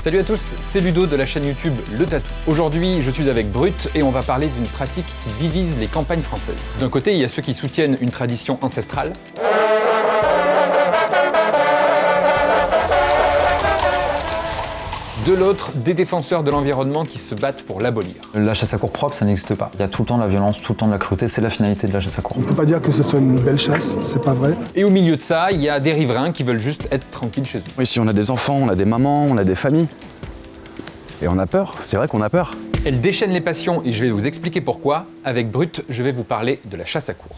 Salut à tous, c'est Ludo de la chaîne YouTube Le Tatou. Aujourd'hui, je suis avec Brut et on va parler d'une pratique qui divise les campagnes françaises. D'un côté, il y a ceux qui soutiennent une tradition ancestrale. De l'autre, des défenseurs de l'environnement qui se battent pour l'abolir. La chasse à courre propre, ça n'existe pas. Il y a tout le temps de la violence, tout le temps de la cruauté, c'est la finalité de la chasse à courre. On peut pas dire que ce soit une belle chasse, c'est pas vrai. Et au milieu de ça, il y a des riverains qui veulent juste être tranquilles chez eux. Oui, si on a des enfants, on a des mamans, on a des familles. Et on a peur, c'est vrai qu'on a peur. Elle déchaîne les passions et je vais vous expliquer pourquoi. Avec Brut, je vais vous parler de la chasse à courre.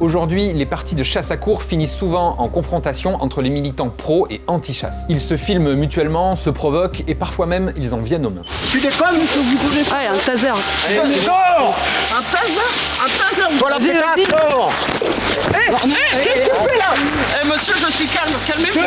Aujourd'hui, les parties de chasse à courre finissent souvent en confrontation entre les militants pro et anti-chasse. Ils se filment mutuellement, se provoquent et parfois même ils en viennent aux mains. Tu déconnes, vous pouvez pas. Ouais, un taser. Un taser, voilà, pétasse. Qu'est-ce que tu fais là? Monsieur, je suis calme, calmez-vous.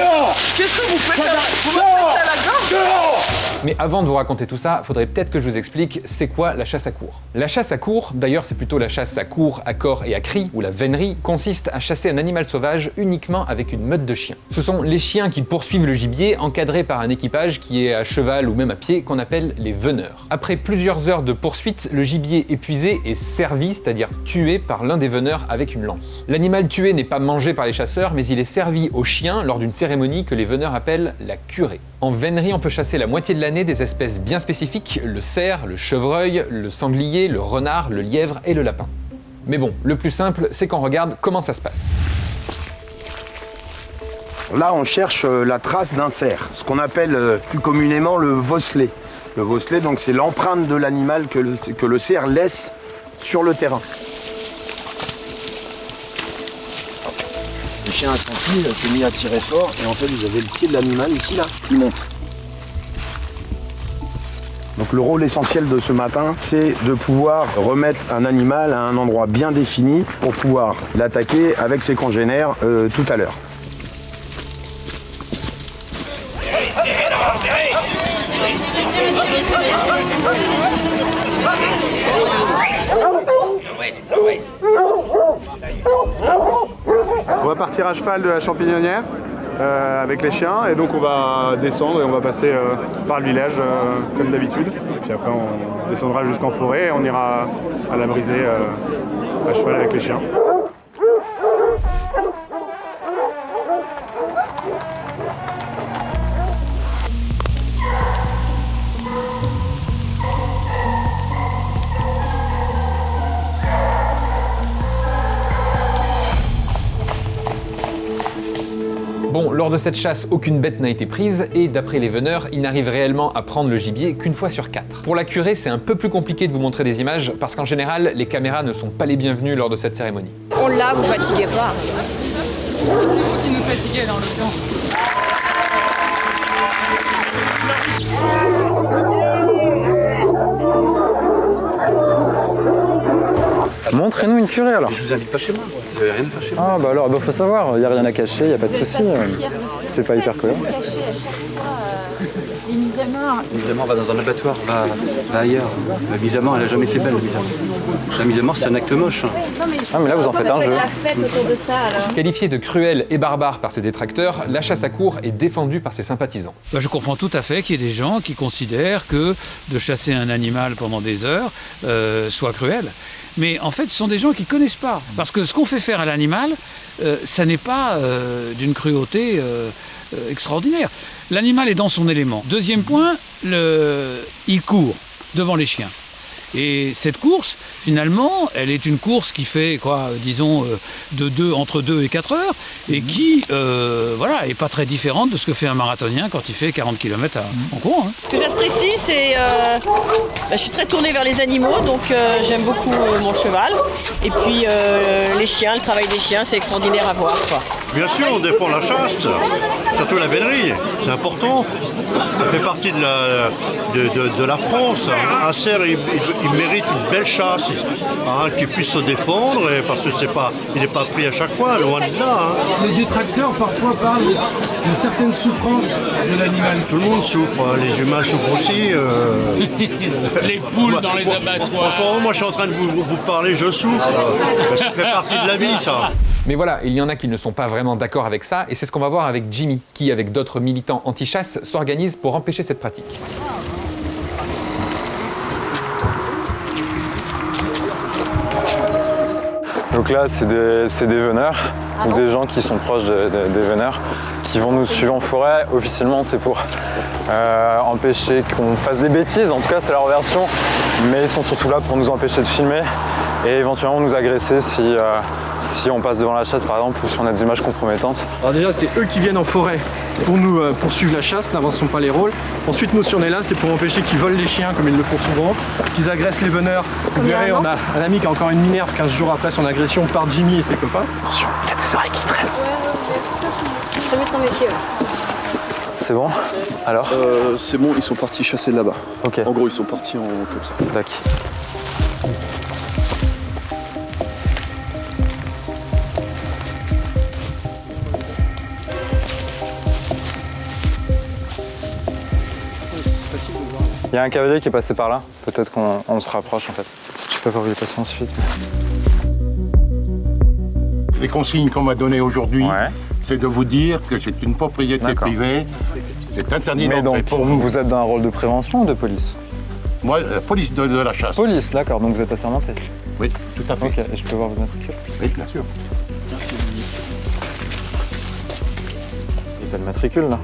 Qu'est-ce que vous faites là? Vous me faites à la gorge? Mais avant de vous raconter tout ça, faudrait peut-être que je vous explique c'est quoi la chasse à courre. La chasse à courre, d'ailleurs c'est plutôt la chasse à courre, à corps et à cri, ou la vénerie, consiste à chasser un animal sauvage uniquement avec une meute de chiens. Ce sont les chiens qui poursuivent le gibier, encadrés par un équipage qui est à cheval ou même à pied, qu'on appelle les veneurs. Après plusieurs heures de poursuite, le gibier épuisé est servi, c'est-à-dire tué par l'un des veneurs avec une lance. L'animal tué n'est pas mangé par les chasseurs, mais il est servi aux chiens lors d'une cérémonie que les veneurs appellent la curée. En vénerie, on peut chasser la moitié de l'année des espèces bien spécifiques, le cerf, le chevreuil, le sanglier, le renard, le lièvre et le lapin. Mais bon, le plus simple, c'est qu'on regarde comment ça se passe. Là, on cherche la trace d'un cerf, ce qu'on appelle plus communément le vosselet. Le vosselet, donc, c'est l'empreinte de l'animal que le cerf laisse sur le terrain. Le chien a tranquille, s'est mis à tirer fort, et en fait, vous avez le pied de l'animal ici, là, qui monte. Donc le rôle essentiel de ce matin, c'est de pouvoir remettre un animal à un endroit bien défini pour pouvoir l'attaquer avec ses congénères tout à l'heure. On va partir à cheval de la Champignonnière avec les chiens et donc on va descendre et on va passer par le village comme d'habitude. Et puis après on descendra jusqu'en forêt et on ira à la brisée à cheval avec les chiens. Bon, lors de cette chasse, aucune bête n'a été prise et d'après les veneurs, ils n'arrivent réellement à prendre le gibier qu'une fois sur 4. Pour la curée, c'est un peu plus compliqué de vous montrer des images parce qu'en général, les caméras ne sont pas les bienvenues lors de cette cérémonie. On l'a, vous fatiguez pas. C'est vous qui nous fatiguez dans le temps. Montrez-nous une curée alors. Je vous invite pas chez moi, vous avez rien à faire chez moi. Ah bah alors, faut savoir, il n'y a rien à cacher, il n'y a pas de souci. C'est pas hyper cohérent. Les mises à mort. La mise à mort va dans un abattoir, va ailleurs. La mise à mort, elle a jamais été belle, la mise à mort. La mise à mort, c'est un acte moche. Ah mais là vous en faites un jeu. La fête autour de ça alors. Qualifiée de cruelle et barbare par ses détracteurs, la chasse à courre est défendue par ses sympathisants. Je comprends tout à fait qu'il y ait des gens qui considèrent que de chasser un animal pendant des heures soit cruel. Mais en fait, ce sont des gens qui ne connaissent pas. Parce que ce qu'on fait faire à l'animal, ça n'est pas d'une cruauté extraordinaire. L'animal est dans son élément. Deuxième point, il court devant les chiens. Et cette course, finalement, elle est une course qui fait, disons, entre 2 et 4 heures, et qui, est pas très différente de ce que fait un marathonien quand il fait 40 km en courant. Hein. Ce que j'apprécie, c'est... je suis très tournée vers les animaux, donc j'aime beaucoup mon cheval. Et puis les chiens, le travail des chiens, c'est extraordinaire à voir, quoi. Bien sûr, on défend la chasse, surtout la vénerie, c'est important. Ça fait partie de la France. Un cerf, il mérite une belle chasse, hein, qu'il puisse se défendre, parce que il n'est pas pris à chaque fois, loin de là. Hein. Les détracteurs parfois parlent d'une certaine souffrance de l'animal. Tout le monde souffre, hein. Les humains souffrent aussi. Les poules dans les abattoirs. En ce moment, moi je suis en train de vous parler, je souffre. Ça fait partie de la vie, ça. Mais voilà, il y en a qui ne sont pas vraiment d'accord avec ça, et c'est ce qu'on va voir avec Jimmy, qui, avec d'autres militants anti-chasse, s'organise pour empêcher cette pratique. Donc là, c'est des veneurs, ou des gens qui sont proches des veneurs, qui vont nous suivre en forêt. Officiellement, c'est pour empêcher qu'on fasse des bêtises, en tout cas c'est leur version, mais ils sont surtout là pour nous empêcher de filmer et éventuellement nous agresser si on passe devant la chasse par exemple ou si on a des images compromettantes. Alors déjà c'est eux qui viennent en forêt pour nous poursuivre la chasse, n'avançons pas les rôles. Ensuite nous si on est là c'est pour empêcher qu'ils volent les chiens comme ils le font souvent, qu'ils agressent les veneurs. Vous verrez on a un ami qui a encore une minerve 15 jours après son agression par Jimmy et ses copains. Attention, il y a des oreilles qui traînent. Je vais mettre dans mes pieds. C'est bon? Alors C'est bon, ils sont partis chasser là-bas. Ok. En gros, ils sont partis comme ça. D'accord. Il y a un cavalier qui est passé par là. Peut-être qu'on se rapproche en fait. Je sais pas voir où il est passé ensuite. Les consignes qu'on m'a données aujourd'hui, c'est de vous dire que c'est une propriété privée. C'est interdit d'entrer pour vous. Vous êtes dans un rôle de prévention ou de police? Moi, police de la chasse. Police, d'accord, donc vous êtes assermenté. Oui, tout à fait. Ok, et je peux voir votre matricule? Oui, bien sûr. Il n'y a pas de matricule là.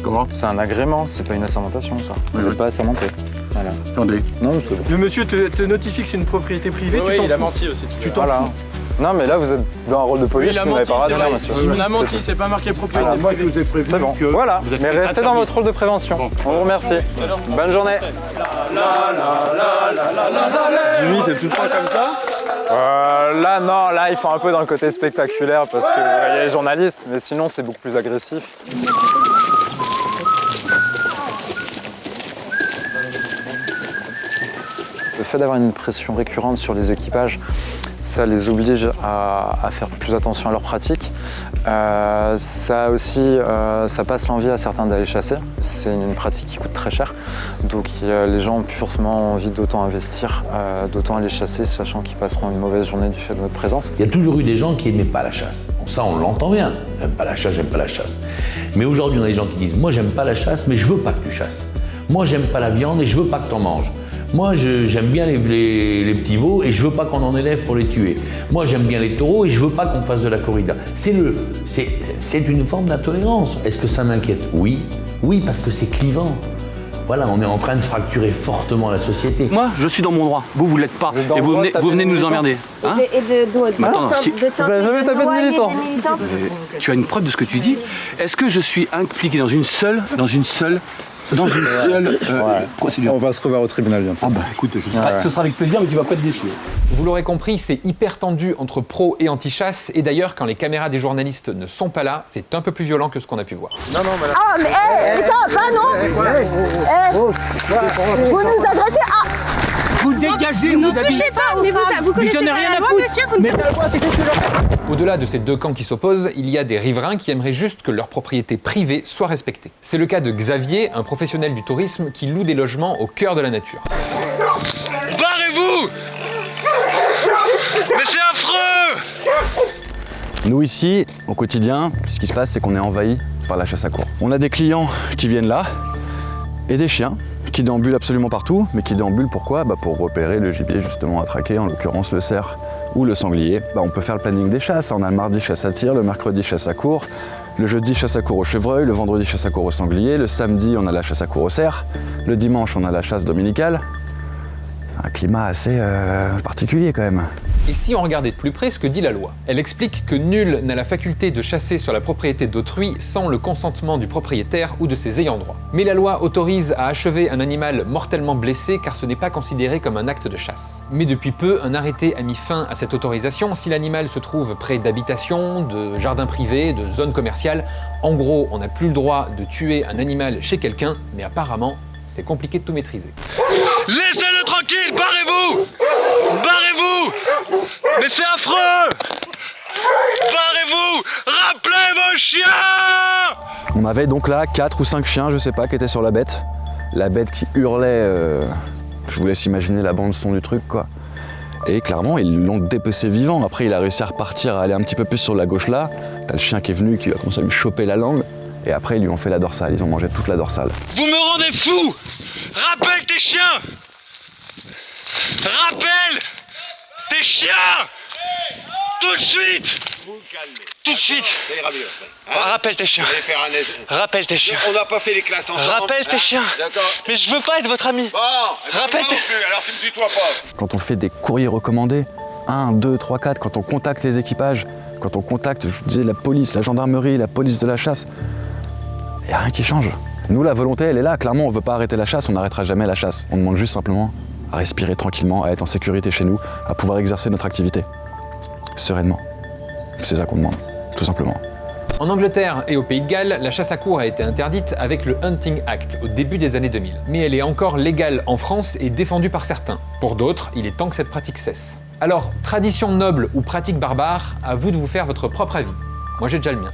Comment? C'est un agrément, c'est pas une assermentation ça. Vous n'êtes pas assermenté. Voilà. Attendez. Non, c'est bon. Le monsieur te notifie que c'est une propriété privée, tu t'en fous. Il a menti aussi. Tu t'en fous. Non mais là vous êtes dans un rôle de police, vous n'avez pas le droit de dire monsieur. Il a menti, c'est pas marqué propriété. Alors, moi, je vous ai prévenu C'est bon, que voilà, vous êtes mais restez interdit. dans votre rôle de prévention. Bon. On vous remercie. Bonne journée. Jimmy, c'est tout le temps comme ça. Là non, là ils font un peu dans le côté spectaculaire parce qu'il y a les journalistes, mais sinon c'est beaucoup plus agressif. Le fait d'avoir une pression récurrente sur les équipages, ça les oblige à faire plus attention à leurs pratiques. Ça aussi, ça passe l'envie à certains d'aller chasser. C'est une pratique qui coûte très cher. Donc les gens ont plus forcément envie d'autant investir, d'autant aller chasser, sachant qu'ils passeront une mauvaise journée du fait de notre présence. Il y a toujours eu des gens qui n'aimaient pas la chasse. Bon, ça, on l'entend bien. J'aime pas la chasse, j'aime pas la chasse. Mais aujourd'hui, on a des gens qui disent « Moi, j'aime pas la chasse, mais je veux pas que tu chasses. Moi, j'aime pas la viande et je veux pas que tu en manges. Moi, j'aime bien les petits veaux et je veux pas qu'on en élève pour les tuer. Moi, j'aime bien les taureaux et je veux pas qu'on fasse de la corrida. » C'est une forme d'intolérance. Est-ce que ça m'inquiète? Oui. Oui, parce que c'est clivant. Voilà, on est en train de fracturer fortement la société. Moi, je suis dans mon droit. Vous l'êtes pas. Et vous venez de nous emmerder. Hein? Vous avez jamais tapé de militant? Tu as une preuve de ce que tu dis. Est-ce que je suis impliqué dans une seule procédure? On va se revoir au tribunal bientôt. Ah bah écoute, ce sera avec plaisir, mais tu vas pas te déçu. Vous l'aurez compris, c'est hyper tendu entre pro et anti-chasse, et d'ailleurs, quand les caméras des journalistes ne sont pas là, c'est un peu plus violent que ce qu'on a pu voir. Non, mais là... Ah, mais ça va pas, non? Vous nous agressez? Ah! Vous dégagez, ne touchez pas, mais vous connaissez pas la loi, monsieur, vous ne... Au-delà de ces deux camps qui s'opposent, il y a des riverains qui aimeraient juste que leur propriété privée soit respectée. C'est le cas de Xavier, un professionnel du tourisme qui loue des logements au cœur de la nature. Barrez-vous! Mais c'est affreux! Nous ici, au quotidien, ce qui se passe, c'est qu'on est envahi par la chasse à courre. On a des clients qui viennent là, et des chiens qui déambulent absolument partout, mais qui déambulent pourquoi? Pour repérer le gibier justement à traquer, en l'occurrence le cerf ou le sanglier. On peut faire le planning des chasses, on a le mardi chasse à tir, le mercredi chasse à courre, le jeudi chasse à courre au chevreuil, le vendredi chasse à courre au sanglier, le samedi on a la chasse à courre au cerf, le dimanche on a la chasse dominicale. Un climat assez particulier quand même. Et si on regardait de plus près ce que dit la loi? Elle explique que nul n'a la faculté de chasser sur la propriété d'autrui sans le consentement du propriétaire ou de ses ayants droit. Mais la loi autorise à achever un animal mortellement blessé car ce n'est pas considéré comme un acte de chasse. Mais depuis peu, un arrêté a mis fin à cette autorisation si l'animal se trouve près d'habitations, de jardins privés, de zones commerciales. En gros, on n'a plus le droit de tuer un animal chez quelqu'un, mais apparemment, c'est compliqué de tout maîtriser. Laissez-le tranquille, barrez chiens! On avait donc là 4 ou 5 chiens, je sais pas, qui étaient sur la bête. La bête qui hurlait, je vous laisse imaginer la bande son du truc quoi. Et clairement, ils l'ont dépecé vivant. Après, il a réussi à repartir, à aller un petit peu plus sur la gauche là. T'as le chien qui est venu, qui a commencé à lui choper la langue. Et après, ils lui ont fait la dorsale, ils ont mangé toute la dorsale. Vous me rendez fou! Rappelle tes chiens! Rappelle tes chiens! Tout de suite! Tout de suite! Rappelle tes chiens! Rappelle tes chiens! On n'a pas fait les classes ensemble. Rappelle tes chiens! D'accord. Mais je veux pas être votre ami! Rappelle tes... alors tu me tutoies pas. Quand on fait des courriers recommandés, 1, 2, 3, 4, quand on contacte les équipages, quand on contacte, je vous disais, la police, la gendarmerie, la police de la chasse, il n'y a rien qui change. Nous, la volonté, elle est là. Clairement, on ne veut pas arrêter la chasse, on n'arrêtera jamais la chasse. On demande juste simplement à respirer tranquillement, à être en sécurité chez nous, à pouvoir exercer notre activité sereinement. C'est ça qu'on demande, tout simplement. En Angleterre et au Pays de Galles, la chasse à courre a été interdite avec le Hunting Act au début des années 2000. Mais elle est encore légale en France et défendue par certains. Pour d'autres, il est temps que cette pratique cesse. Alors, tradition noble ou pratique barbare, à vous de vous faire votre propre avis. Moi j'ai déjà le mien.